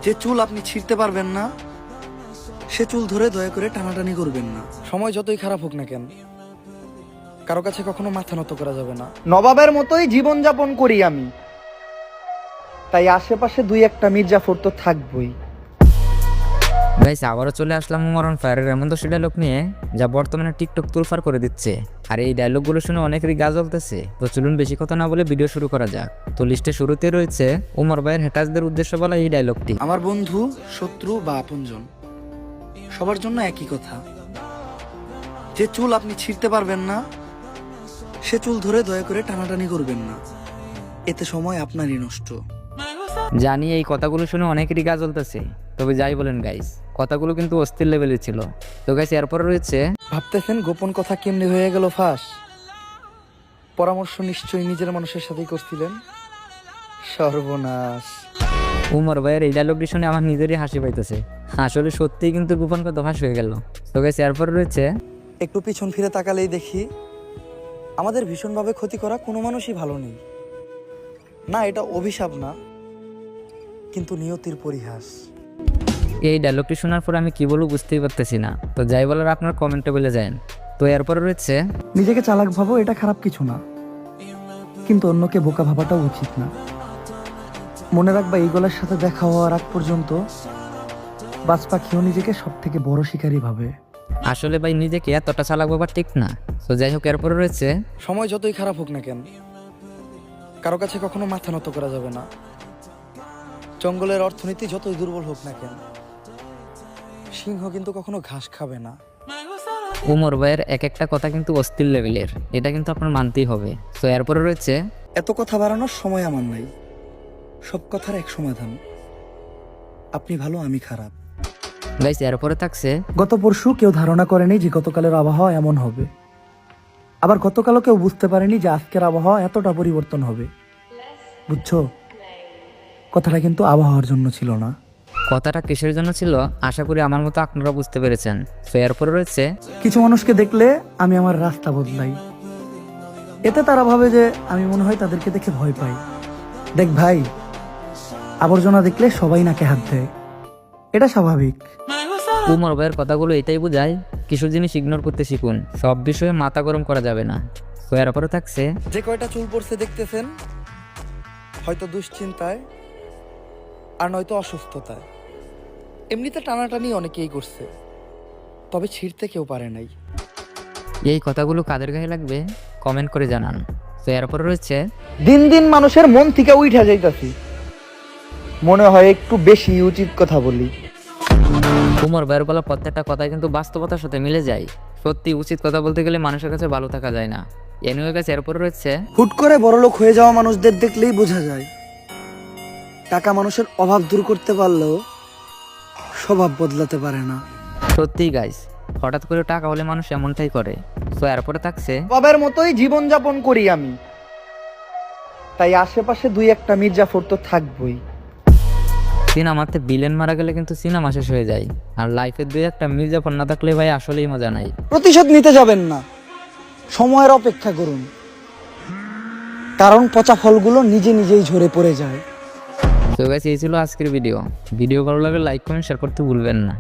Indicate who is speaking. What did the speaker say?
Speaker 1: যে চুল আপনি ছিঁড়তে পারবেন না, সে চুল ধরে দয়া করে টানাটানি করবেন না। সময় যতই খারাপ হোক না কেন, কারো কাছে কখনো মাথা নত করা যাবে না। নবাবের মতোই জীবন যাপন করি আমি, তাই আশেপাশে দুই একটা মির্জাফর তো থাকবই।
Speaker 2: গাইস, আবারও চলে আসলাম মরণ ফায়ারের এমন দোষী ডায়লগ নিয়ে, যা বর্তমানে টিকটক তুলফার করে দিচ্ছে। আর এই ডায়লগগুলো শুনে অনেকেরই গা জ্বলতেছে। তো চলুন বেশি কথা না বলে ভিডিও শুরু করা যাক। তো লিস্টে শুরুতে রয়েছে উমর ভাইয়ের হেটার্সদের উদ্দেশ্যে বলা এই ডায়লগটি।
Speaker 1: আমার বন্ধু, শত্রু বা আপনজন সবার জন্য একই কথা। যে চুল আপনি ছিঁড়তে পারবেন না, সে চুল ধরে দয়া করে টানাটানি করবেন না, এতে সময় আপনারই নষ্ট।
Speaker 2: জানি এই কথাগুলো শুনে অনেকেরই গা জ্বলতেছে, তবে যাই বলেন গাইস, কথাগুলো কিন্তু অস্থির লেভেলের ছিল। তো গাইস, এরপরে রয়েছে
Speaker 1: ভাবতেছেন গোপন কথা কেমনি হয়ে গেল ফাঁস? পরামর্শ নিশ্চয়ই নিজের মানুষের সাথেই করছিলেন। সর্বনাশ।
Speaker 2: উমর ভাইয়ের এই ডায়লগটি শুনে আমার নিজেরই হাসি পাইতেছে। আসলে সত্যিই কিন্তু গোপন কথা ফাঁস হয়ে গেল। তো গাইস, এরপরে রয়েছে
Speaker 1: একটু পিছন ফিরে তাকালেই দেখি আমাদের ভীষণভাবে ক্ষতি করা কোনো মানুষই ভালো নেই। না, এটা অভিশাপ না, কিন্তু নিয়তির পরিহাস।
Speaker 2: এই ডায়লগটি শোনার পর আমি কি বলবো বুঝতেই পারতেছি না। তো যাই বলার আপনার কমেন্টে বলে যান। তো এরপরে রয়েছে
Speaker 1: নিজেকে চালাক ভাবো, এটা খারাপ কিছু না, কিন্তু অন্যকে বোকা ভাবাটাও উচিত না। মনে রাখবা, এইগুলোর সাথে দেখা হওয়ার আগ পর্যন্ত বাজ পাখিও নিজেকে সব থেকে বড় শিকারী ভাবে।
Speaker 2: আসলে ভাই নিজেকে এতটা চালাক ব্যাপার ঠিক না। তো যাই হোক, এরপরে রয়েছে
Speaker 1: সময় যতই খারাপ হোক না কেন, কারো কাছে কখনো মাথা নত করা যাবে না। জঙ্গলের অর্থনীতি যতই দুর্বল হোক না কেন, সিংহ কিন্তু কখনো ঘাস খাবে না।
Speaker 2: উমর ভাইয়ের এক একটা কথা কিন্তু অস্থির লেভেলের, এটা কিন্তু আপনার মানতেই হবে। তো এরপরে রয়েছে
Speaker 1: এত কথা বাড়ানোর সময় আমার নাই, সব কথার এক সমাধান। আপনি ভালো, আমি খারাপ।
Speaker 2: গাইস, এরপরে থাকছে
Speaker 1: গত পরশু কেউ ধারণা করেনি যে গতকালের আবহাওয়া এমন হবে, আবার গতকালও কেউ বুঝতে পারেনি যে আজকের আবহাওয়া এতটা পরিবর্তন হবে। বুঝছো, কথাটা কিন্তু আবহাওয়ার জন্য ছিল না।
Speaker 2: কথাটা কিসের জন্য ছিল আশা করি আমার মতো আপনারা বুঝতে পেরেছেন। তো এরপরে রয়েছে
Speaker 1: কিছু মানুষকে দেখলে আমি আমার রাস্তা বদলাই, এতে তারা ভাবে যে আমি মনে হয় তাদেরকে দেখে ভয় পাই। দেখ ভাই, আবর্জনা দেখলে সবাই নাকে হাত দেয়, এটা স্বাভাবিক।
Speaker 2: উমর ভাইয়ের কথাগুলো এটাই বোঝায়, কিছু জিনিস ইগনোর করতে শিখুন, সব বিষয়ে মাথা গরম করা যাবে না। তো এরপরে থাকছে
Speaker 1: যে কয়টা চুল পড়ছে দেখতেছেন, হয়তো দুশ্চিন্তায় আর নয়তো অসুস্থতায়। এমনিতে টানাটানি অনেকেই করছে, তবে ছিঁড়তে কেউ পারে নাই।
Speaker 2: এই কথাগুলো কাদের গায়ে লাগবে কমেন্ট করে জানান। তো এরপরে রয়েছে
Speaker 1: দিন দিন মানুষের মন থেকে উঠা যাইতাছি, মনে হয় একটু বেশি উচিত কথা বলি।
Speaker 2: উমর ভাইয়ের বলা প্রত্যেকটা কথাই কিন্তু বাস্তবতার সাথে মিলে যায়। সত্যি উচিত কথা বলতে গেলে মানুষের কাছে ভালো থাকা যায় না। এনিওয়ে গাইস, এরপরে রয়েছে
Speaker 1: হুট করে বড়লোক হয়ে যাওয়া মানুষদের দেখলেই বোঝা যায় টাকা মানুষের অভাব দূর করতে পারলেও স্বভাব বদলাতে পারে না।
Speaker 2: সত্যিই গাইস, হঠাৎ করে টাকা হলে মানুষ এমনটাই করে। তো এরপরে থাকছে
Speaker 1: বাবার মতোই জীবন যাপন করি আমি, তাই আশেপাশে দুই একটা মির্জাফর তো থাকবই।
Speaker 2: সিনেমাতে ভিলেন মারা গেলে কিন্তু সিনেমা শেষ হয়ে যায়, আর লাইফের দুই একটা মির্জাফর না থাকলে ভাই আসলেই মজা নাই।
Speaker 1: প্রতিশোধ নিতে যাবেন না, সময়ের অপেক্ষা করুন, কারণ পচা ফলগুলো নিজে নিজেই ঝরে পড়ে যায়।
Speaker 2: তো গাইস, এই ছিল আজকের ভিডিও। ভালো লাগলে লাইক কমেন্ট শেয়ার করতে ভুলবেন না।